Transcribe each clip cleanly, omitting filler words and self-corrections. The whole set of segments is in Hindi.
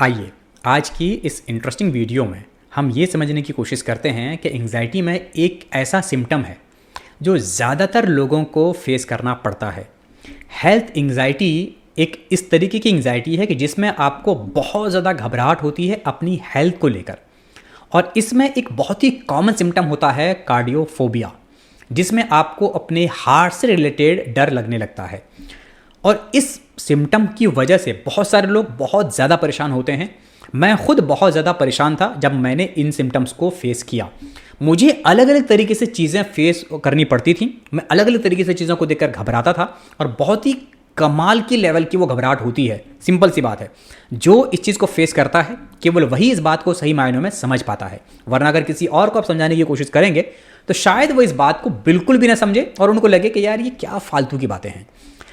आइए आज की इस इंटरेस्टिंग वीडियो में हम ये समझने की कोशिश करते हैं कि एंग्जाइटी में एक ऐसा सिम्टम है जो ज़्यादातर लोगों को फेस करना पड़ता है। हेल्थ एंग्जाइटी एक इस तरीके की एंग्जाइटी है कि जिसमें आपको बहुत ज़्यादा घबराहट होती है अपनी हेल्थ को लेकर, और इसमें एक बहुत ही कॉमन सिम्टम होता है कार्डियोफोबिया, जिसमें आपको अपने हार्ट से रिलेटेड डर लगने लगता है। और इस सिम्टम की वजह से बहुत सारे लोग बहुत ज़्यादा परेशान होते हैं। मैं खुद बहुत ज़्यादा परेशान था जब मैंने इन सिम्टम्स को फेस किया। मुझे अलग अलग तरीके से चीज़ें फेस करनी पड़ती थी। मैं अलग अलग तरीके से चीज़ों को देखकर घबराता था, और बहुत ही कमाल की लेवल की वो घबराहट होती है। सिंपल सी बात है, जो इस चीज़ को फेस करता है केवल वही इस बात को सही मायनों में समझ पाता है, वरना अगर किसी और को आप समझाने की कोशिश करेंगे तो शायद वो इस बात को बिल्कुल भी ना समझे और उनको लगे कि यार ये क्या फालतू की बातें हैं।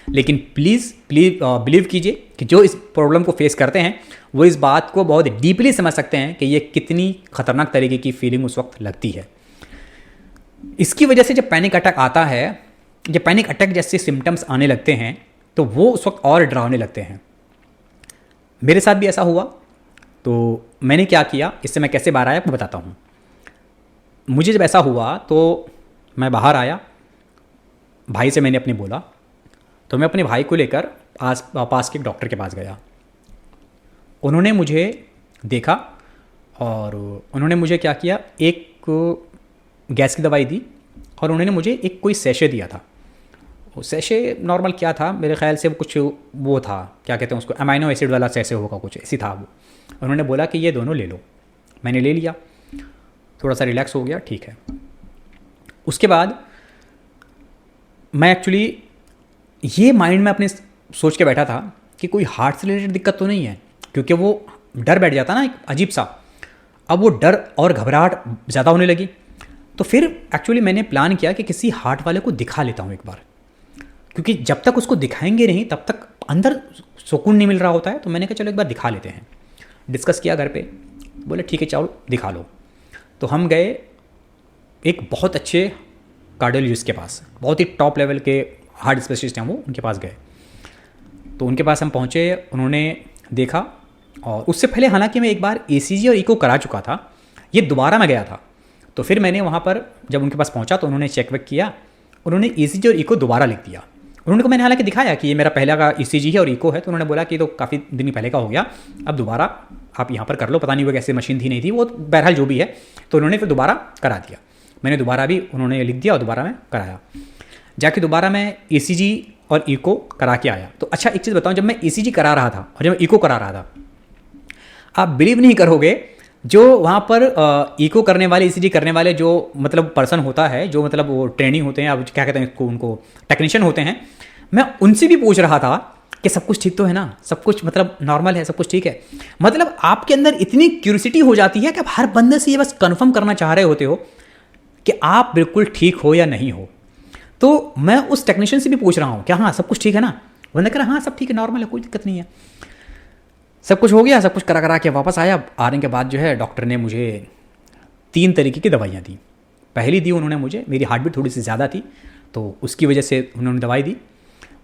लेकिन प्लीज़ बिलीव कीजिए कि जो इस प्रॉब्लम को फेस करते हैं वो इस बात को बहुत डीपली समझ सकते हैं कि ये कितनी खतरनाक तरीके की फीलिंग उस वक्त लगती है। इसकी वजह से जब पैनिक अटैक आता है, जब पैनिक अटैक जैसे सिम्टम्स आने लगते हैं तो वो उस वक्त और डरावने लगते हैं। मेरे साथ भी ऐसा हुआ। तो मैंने क्या किया, इससे मैं कैसे बाहर आया आपको बताता हूँ। मुझे जब ऐसा हुआ तो मैं बाहर आया, भाई से मैंने अपने बोला, तो मैं अपने भाई को लेकर पास के एक डॉक्टर के पास गया। उन्होंने मुझे देखा और उन्होंने मुझे क्या किया, एक गैस की दवाई दी और उन्होंने मुझे एक कोई सैशे दिया था। वो सैशे नॉर्मल क्या था, मेरे ख्याल से वो कुछ वो था, क्या कहते हैं उसको, अमाइनो एसिड वाला सैशे होगा, कुछ ऐसी था वो। उन्होंने बोला कि ये दोनों ले लो। मैंने ले लिया, थोड़ा सा रिलैक्स हो गया, ठीक है। उसके बाद मैं एक्चुअली ये माइंड में अपने सोच के बैठा था कि कोई हार्ट से रिलेटेड दिक्कत तो नहीं है, क्योंकि वो डर बैठ जाता ना एक अजीब सा। अब वो डर और घबराहट ज़्यादा होने लगी। तो फिर एक्चुअली मैंने प्लान किया कि किसी हार्ट वाले को दिखा लेता हूँ एक बार, क्योंकि जब तक उसको दिखाएंगे नहीं तब तक अंदर सुकून नहीं मिल रहा होता है। तो मैंने कहा चलो एक बार दिखा लेते हैं। डिस्कस किया घर पे, बोले ठीक है चलो दिखा लो। तो हम गए एक बहुत अच्छे कार्डियोलॉजिस्ट के पास, बहुत ही टॉप लेवल के हार्ट स्पेशलिस्ट हैं वो, उनके पास गए। तो उनके पास हम पहुँचे, उन्होंने देखा। और उससे पहले हालांकि मैं एक बार ECG और इको करा चुका था, ये दोबारा मैं गया था। तो फिर मैंने वहाँ पर जब उनके पास पहुँचा तो उन्होंने चेक वेक किया, उन्होंने ECG और इको दोबारा लिख दिया। उन्होंने को मैंने हालांकि दिखाया कि ये मेरा पहला का ECG है और इको है, तो उन्होंने बोला कि तो काफ़ी दिन पहले का हो गया, अब दोबारा आप यहाँ पर कर लो। पता नहीं वो कैसे मशीन थी नहीं थी वो, बहरहाल जो भी है। तो उन्होंने फिर दोबारा करा दिया। मैंने दोबारा भी उन्होंने लिख दिया और दोबारा मैं कराया। जाके दोबारा मैं ECG और इको करा के आया। तो अच्छा एक चीज़ बताऊँ, जब मैं ECG करा रहा था और जब मैं इको करा रहा था, आप बिलीव नहीं करोगे, जो वहाँ पर इको करने वाले ECG करने वाले जो मतलब पर्सन होता है, जो मतलब वो ट्रेनिंग होते हैं, अब क्या कहते हैं इसको, उनको टेक्नीशियन होते हैं, मैं उनसे भी पूछ रहा था कि सब कुछ ठीक तो है ना, सब कुछ मतलब नॉर्मल है, सब कुछ ठीक है। मतलब आपके अंदर इतनी क्यूरियोसिटी हो जाती है कि आप हर बंदे से ये बस कंफर्म करना चाह रहे होते हो कि आप बिल्कुल ठीक हो या नहीं हो। तो मैं उस टेक्नीशियन से भी पूछ रहा हूँ क्या हाँ सब कुछ ठीक है ना। बंदा कह रहा हाँ सब ठीक है, नॉर्मल है, कोई दिक्कत नहीं है। सब कुछ हो गया, सब कुछ करा के वापस आया। आने के बाद जो है डॉक्टर ने मुझे 3 तरीके की दवाइयाँ दी। पहली दी उन्होंने मुझे, मेरी हार्ट बीट थोड़ी सी ज़्यादा थी तो उसकी वजह से उन्होंने दवाई दी।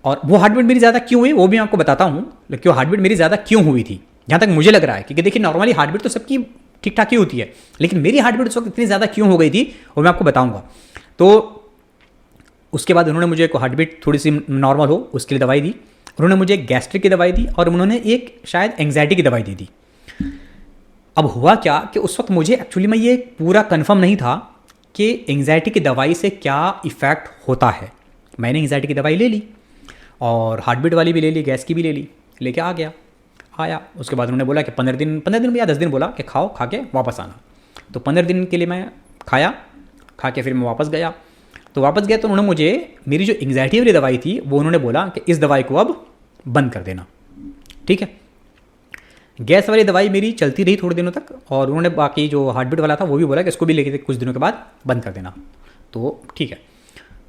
और वो हार्ट बीट मेरी ज़्यादा क्यों हुई वो भी मैं आपको बताता हूँ, कि वो हार्ट बीट मेरी ज़्यादा क्यों हुई थी, जहाँ तक मुझे लग रहा है। क्योंकि देखिए नॉर्मली हार्ट बीट तो सबकी ठीक ठाक ही होती है, लेकिन मेरी हार्ट बीट उस वक्त इतनी ज़्यादा क्यों हो गई थी वो मैं आपको बताऊँगा। तो उसके बाद उन्होंने मुझे हार्ट बीट थोड़ी सी नॉर्मल हो उसके लिए दवाई दी। उन्होंने मुझे एक गैस्ट्रिक की दवाई दी और उन्होंने एक शायद एंग्जाइटी की दवाई दे दी। अब हुआ क्या कि उस वक्त मुझे एक्चुअली में ये पूरा कंफर्म नहीं था कि एंग्जाइटी की दवाई से क्या इफ़ेक्ट होता है। मैंने एंग्जाइटी की दवाई ले ली और हार्ट बीट वाली भी ले ली, गैस की भी ले ली, लेके आ गया। आया उसके बाद उन्होंने बोला कि 15 दिन या 10 दिन बोला कि खाओ, खा के वापस आना। तो 15 दिन के लिए मैं खाया, खा के फिर मैं वापस गया। तो वापस गया तो उन्होंने मुझे मेरी जो एंग्जाइटी वाली दवाई थी वो उन्होंने बोला कि इस दवाई को अब बंद कर देना, ठीक है। गैस वाली दवाई मेरी चलती रही थोड़े दिनों तक, और उन्होंने बाकी जो हार्ट बीट वाला था वो भी बोला कि इसको भी लेके कुछ दिनों के बाद बंद कर देना। तो ठीक है।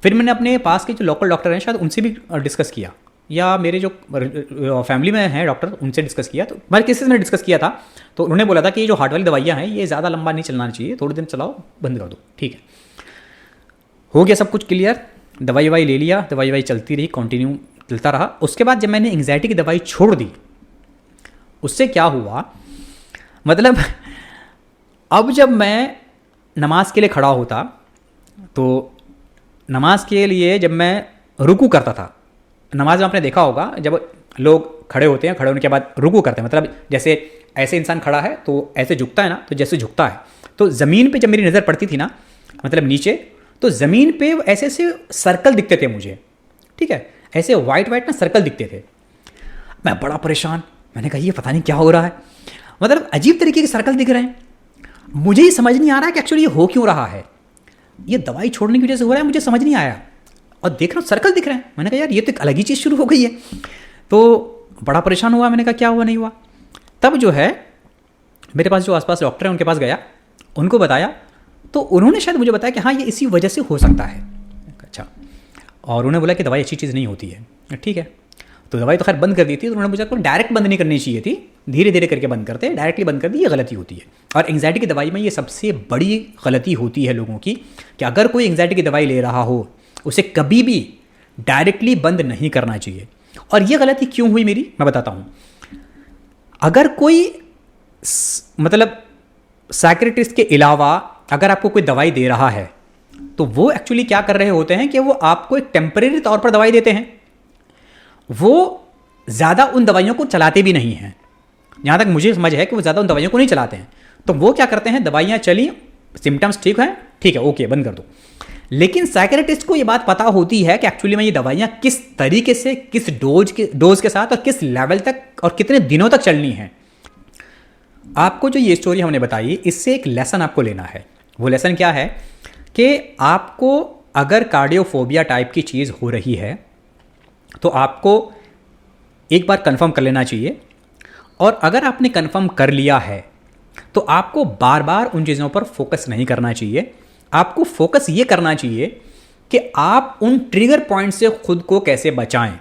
फिर मैंने अपने पास के जो लोकल डॉक्टर हैं शायद उनसे भी डिस्कस किया, या मेरे जो फैमिली में हैं डॉक्टर उनसे डिस्कस किया। तो हमारे केसेस में डिस्कस किया था, तो उन्होंने बोला था कि ये जो हार्ट वाली दवाइयाँ हैं ये ज़्यादा लंबा नहीं चलना चाहिए, थोड़े दिन चलाओ, बंद कर दो, ठीक है। हो गया सब कुछ क्लियर, दवाई ले लिया, दवाई चलती रही, कंटिन्यू चलता रहा। उसके बाद जब मैंने एंग्जाइटी की दवाई छोड़ दी, उससे क्या हुआ मतलब अब जब मैं नमाज के लिए खड़ा होता, तो नमाज के लिए जब मैं रुकू करता था, नमाज में आपने देखा होगा जब लोग खड़े होते हैं, खड़े होने के बाद रुकू करते हैं, मतलब जैसे ऐसे इंसान खड़ा है तो ऐसे झुकता है ना, तो जैसे झुकता है तो ज़मीन पे जब मेरी नज़र पड़ती थी ना, मतलब नीचे, तो ज़मीन पे ऐसे ऐसे सर्कल दिखते थे मुझे, ठीक है, ऐसे वाइट वाइट ना सर्कल दिखते थे। मैं बड़ा परेशान, मैंने कहा ये पता नहीं क्या हो रहा है, मतलब अजीब तरीके के सर्कल दिख रहे हैं, मुझे ही समझ नहीं आ रहा है कि एक्चुअली ये हो क्यों रहा है, ये दवाई छोड़ने की वजह से हो रहा है, मुझे समझ नहीं आया। और देख रहा हूँ सर्कल दिख रहे हैं, मैंने कहा यार ये तो एक अलग ही चीज़ शुरू हो गई है। तो बड़ा परेशान हुआ, मैंने कहा क्या हुआ नहीं हुआ। तब जो है मेरे पास जो आसपास डॉक्टर हैं उनके पास गया, उनको बताया, तो उन्होंने शायद मुझे बताया कि हाँ ये इसी वजह से हो सकता है। अच्छा, और उन्होंने बोला कि दवाई अच्छी चीज़ नहीं होती है। ठीक है, तो दवाई तो खैर बंद कर दी थी, तो उन्होंने मुझे डायरेक्ट बंद नहीं करनी चाहिए थी, धीरे धीरे करके बंद करते, डायरेक्टली बंद कर दी, ये गलती होती है। और एंग्जाइटी की दवाई में ये सबसे बड़ी गलती होती है लोगों की, कि अगर कोई एंग्जाइटी की दवाई ले रहा हो उसे कभी भी डायरेक्टली बंद नहीं करना चाहिए। और ये गलती क्यों हुई मेरी, मैं बताता हूँ। अगर कोई मतलब साइकियाट्रिस्ट के अलावा अगर आपको कोई दवाई दे रहा है, तो वो एक्चुअली क्या कर रहे होते हैं कि वो आपको एक टेम्परेरी तौर पर दवाई देते हैं, वो ज़्यादा उन दवाइयों को चलाते भी नहीं हैं। जहाँ तक मुझे समझ है कि वो ज़्यादा उन दवाइयों को नहीं चलाते हैं। तो वो क्या करते हैं, दवाइयाँ चली, सिम्टम्स ठीक हैं, ठीक है ओके बंद कर दो। लेकिन साइकियाट्रिस्ट को ये बात पता होती है कि एक्चुअली में ये दवाइयाँ किस तरीके से, किस डोज के साथ और किस लेवल तक और कितने दिनों तक चलनी है। आपको जो ये स्टोरी हमने बताई, इससे एक लेसन आपको लेना है। वो लेसन क्या है कि आपको अगर कार्डियोफोबिया टाइप की चीज़ हो रही है तो आपको एक बार कंफर्म कर लेना चाहिए, और अगर आपने कंफर्म कर लिया है तो आपको बार बार उन चीज़ों पर फोकस नहीं करना चाहिए। आपको फोकस ये करना चाहिए कि आप उन ट्रिगर पॉइंट से खुद को कैसे बचाएं।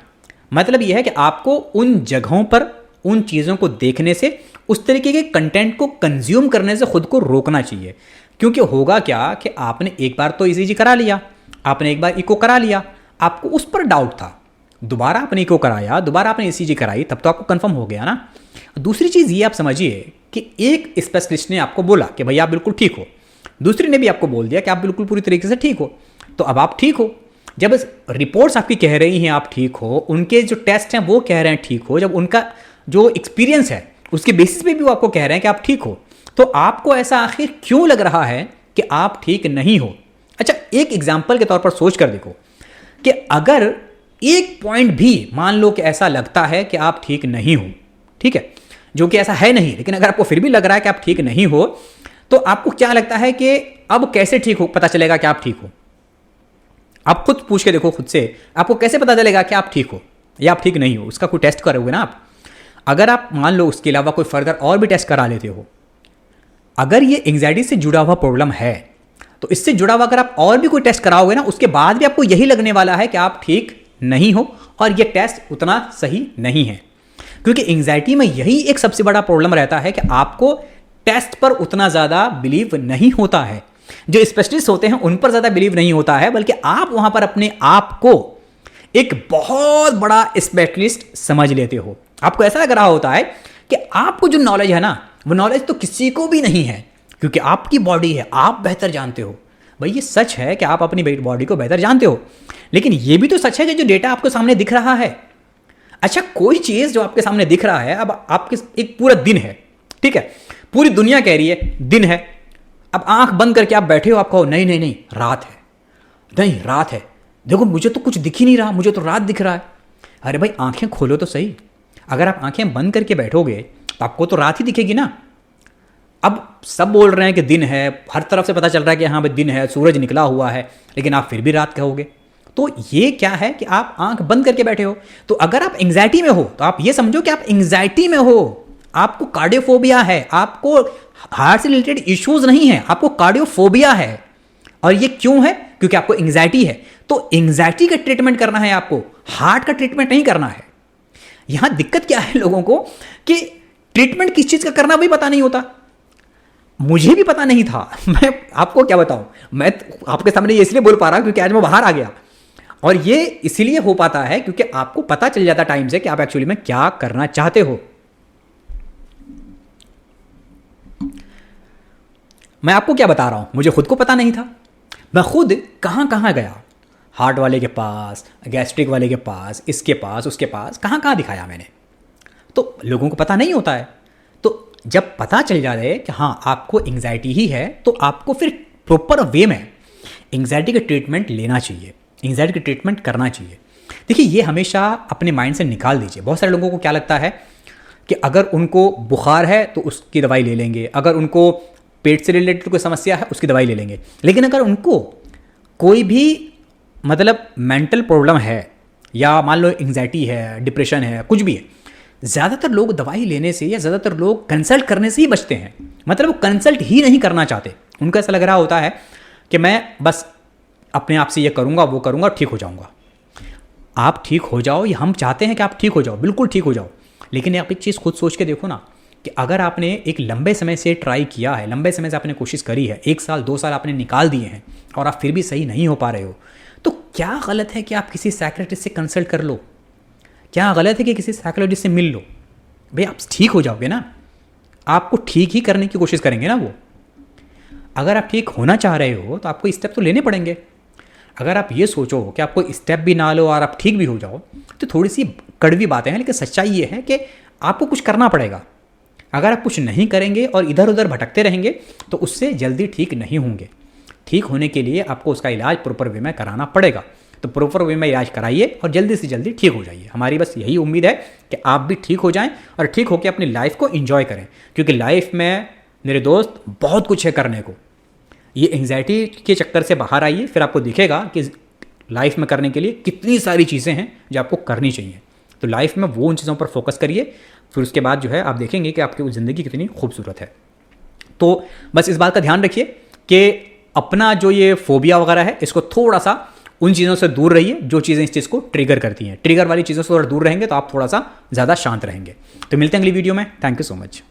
मतलब यह है कि आपको उन जगहों पर उन चीज़ों को देखने से, उस तरीके के कंटेंट को कंज्यूम करने से खुद को रोकना चाहिए। क्योंकि होगा क्या कि आपने एक बार तो ईसीजी करा लिया, आपने एक बार इको करा लिया, आपको उस पर डाउट था, दोबारा आपने इको कराया, दोबारा आपने ईसीजी कराई, तब तो आपको कंफर्म हो गया ना। दूसरी चीज़ ये आप समझिए कि एक स्पेशलिस्ट ने आपको बोला कि भाई आप बिल्कुल ठीक हो, दूसरे ने भी आपको बोल दिया कि आप बिल्कुल पूरी तरीके से ठीक हो, तो अब आप ठीक हो। जब रिपोर्ट्स आपकी कह रही हैं आप ठीक हो, उनके जो टेस्ट हैं वो कह रहे हैं ठीक हो, जब उनका जो एक्सपीरियंस है उसके बेसिस पे भी वो आपको कह रहे हैं कि आप ठीक हो, तो आपको ऐसा आखिर क्यों लग रहा है कि आप ठीक नहीं हो। अच्छा, एक एग्जाम्पल के तौर पर सोच कर देखो कि अगर एक पॉइंट भी मान लो कि ऐसा लगता है कि आप ठीक नहीं हो, ठीक है, जो कि ऐसा है नहीं, लेकिन अगर आपको फिर भी लग रहा है कि आप ठीक नहीं हो, तो आपको क्या लगता है कि अब कैसे ठीक हो, पता चलेगा कि आप ठीक हो। आप खुद पूछ के देखो खुद से, आपको कैसे पता चलेगा कि आप ठीक हो या आप ठीक नहीं हो। उसका कोई टेस्ट करोगे ना आप। अगर आप मान लो उसके अलावा कोई फर्दर और भी टेस्ट करा लेते हो, अगर ये एंग्जाइटी से जुड़ा हुआ प्रॉब्लम है, तो इससे जुड़ा हुआ अगर आप और भी कोई टेस्ट कराओगे ना, उसके बाद भी आपको यही लगने वाला है कि आप ठीक नहीं हो, और ये टेस्ट उतना सही नहीं है। क्योंकि एंग्जाइटी में यही एक सबसे बड़ा प्रॉब्लम रहता है कि आपको टेस्ट पर उतना ज़्यादा बिलीव नहीं होता है। जो स्पेशलिस्ट होते हैं उन पर ज़्यादा बिलीव नहीं होता है, बल्कि आप वहाँ पर अपने आप को एक बहुत बड़ा स्पेशलिस्ट समझ लेते हो। आपको ऐसा लग रहा होता है कि आपको जो नॉलेज है ना, वो नॉलेज तो किसी को भी नहीं है, क्योंकि आपकी बॉडी है, आप बेहतर जानते हो। भाई ये सच है कि आप अपनी बॉडी को बेहतर जानते हो, लेकिन ये भी तो सच है कि जो डेटा आपको सामने दिख रहा है, अच्छा कोई चीज़ जो आपके सामने दिख रहा है, अब आपके एक पूरा दिन है, ठीक है, पूरी दुनिया कह रही है दिन है, अब आंख बंद करके आप बैठे हो, आप कहो नहीं नहीं नहीं रात है, नहीं रात है, देखो मुझे तो कुछ दिख ही नहीं रहा, मुझे तो रात दिख रहा है। अरे भाई आंखें खोलो तो सही। अगर आप आंखें बंद करके बैठोगे तो आपको तो रात ही दिखेगी ना। अब सब बोल रहे हैं कि दिन है, हर तरफ से पता चल रहा है कि हाँ भाई दिन है, सूरज निकला हुआ है, लेकिन आप फिर भी रात कहोगे, तो ये क्या है कि आप आंख बंद करके बैठे हो। तो अगर आप एंग्जाइटी में हो तो आप ये समझो कि आप एंग्जाइटी में हो, आपको कार्डियोफोबिया है, आपको हार्ट से रिलेटेड इश्यूज नहीं है, आपको कार्डियोफोबिया है। और ये क्यों है? क्योंकि आपको एंग्जाइटी है। तो एंग्जाइटी का ट्रीटमेंट करना है आपको, हार्ट का ट्रीटमेंट नहीं करना है। यहां दिक्कत क्या है लोगों को कि ट्रीटमेंट किस चीज का करना भी पता नहीं होता। मुझे भी पता नहीं था, मैं आपको क्या बताऊं, मैं आपके सामने ये इसलिए बोल पा रहा हूं क्योंकि आज मैं बाहर आ गया। और ये इसलिए हो पाता है क्योंकि आपको पता चल जाता टाइम से कि आप एक्चुअली में क्या करना चाहते हो। मैं आपको क्या बता रहा हूँ, मुझे खुद को पता नहीं था। मैं खुद कहाँ कहाँ गया, हार्ट वाले के पास, गैस्ट्रिक वाले के पास, इसके पास, उसके पास, कहाँ कहाँ दिखाया मैंने। तो लोगों को पता नहीं होता है। तो जब पता चल जाए कि हाँ आपको एंग्जाइटी ही है, तो आपको फिर प्रॉपर वे में एंग्जाइटी का ट्रीटमेंट लेना चाहिए, एंग्जाइटी का ट्रीटमेंट करना चाहिए। देखिए, ये हमेशा अपने माइंड से निकाल दीजिए। बहुत सारे लोगों को क्या लगता है कि अगर उनको बुखार है तो उसकी दवाई ले लेंगे, अगर उनको पेट से रिलेटेड कोई समस्या है उसकी दवाई ले लेंगे। लेकिन अगर उनको कोई भी मतलब मेंटल प्रॉब्लम है, या मान लो एंग्जाइटी है, डिप्रेशन है, कुछ भी है, ज़्यादातर लोग दवाई लेने से या ज़्यादातर लोग कंसल्ट करने से ही बचते हैं। मतलब वो कंसल्ट ही नहीं करना चाहते। उनको ऐसा लग रहा होता है कि मैं बस अपने आप से ये करूँगा, वो करूँगा, ठीक हो जाऊँगा। आप ठीक हो जाओ, ये हम चाहते हैं कि आप ठीक हो जाओ, बिल्कुल ठीक हो जाओ। लेकिन आप एक चीज़ खुद सोच के देखो ना, कि अगर आपने एक लंबे समय से ट्राई किया है, लंबे समय से आपने कोशिश करी है, 1 साल 2 साल आपने निकाल दिए हैं, और आप फिर भी सही नहीं हो पा रहे हो, तो क्या गलत है कि आप किसी साइकियाट्रिस्ट से कंसल्ट कर लो? क्या गलत है कि किसी साइकोलॉजिस्ट से मिल लो? भाई आप ठीक हो जाओगे ना, आपको ठीक ही करने की कोशिश करेंगे ना वो। अगर आप ठीक होना चाह रहे हो तो आपको स्टेप तो लेने पड़ेंगे। अगर आप ये सोचो कि आपको स्टेप भी ना लो और आप ठीक भी हो जाओ, तो थोड़ी सी कड़वी बातें हैं, लेकिन सच्चाई ये है कि आपको कुछ करना पड़ेगा। अगर आप कुछ नहीं करेंगे और इधर उधर भटकते रहेंगे तो उससे जल्दी ठीक नहीं होंगे। ठीक होने के लिए आपको उसका इलाज प्रॉपर वे में कराना पड़ेगा। तो प्रॉपर वे में इलाज कराइए और जल्दी से जल्दी ठीक हो जाइए। हमारी बस यही उम्मीद है कि आप भी ठीक हो जाएं और ठीक होकर अपनी लाइफ को एंजॉय करें, क्योंकि लाइफ में मेरे दोस्त बहुत कुछ है करने को। ये एंग्जाइटी के चक्कर से बाहर आइए, फिर आपको दिखेगा कि लाइफ में करने के लिए कितनी सारी चीज़ें हैं जो आपको करनी चाहिए। तो लाइफ में वो उन चीज़ों पर फोकस करिए, फिर उसके बाद जो है आप देखेंगे कि आपकी ज़िंदगी कितनी खूबसूरत है। तो बस इस बात का ध्यान रखिए कि अपना जो ये फोबिया वगैरह है, इसको थोड़ा सा उन चीज़ों से दूर रहिए जो चीज़ें इस चीज़ को ट्रिगर करती हैं। ट्रिगर वाली चीज़ों से थोड़ा दूर रहेंगे तो आप थोड़ा सा ज़्यादा शांत रहेंगे। तो मिलते हैं अगली वीडियो में। Thank you so much.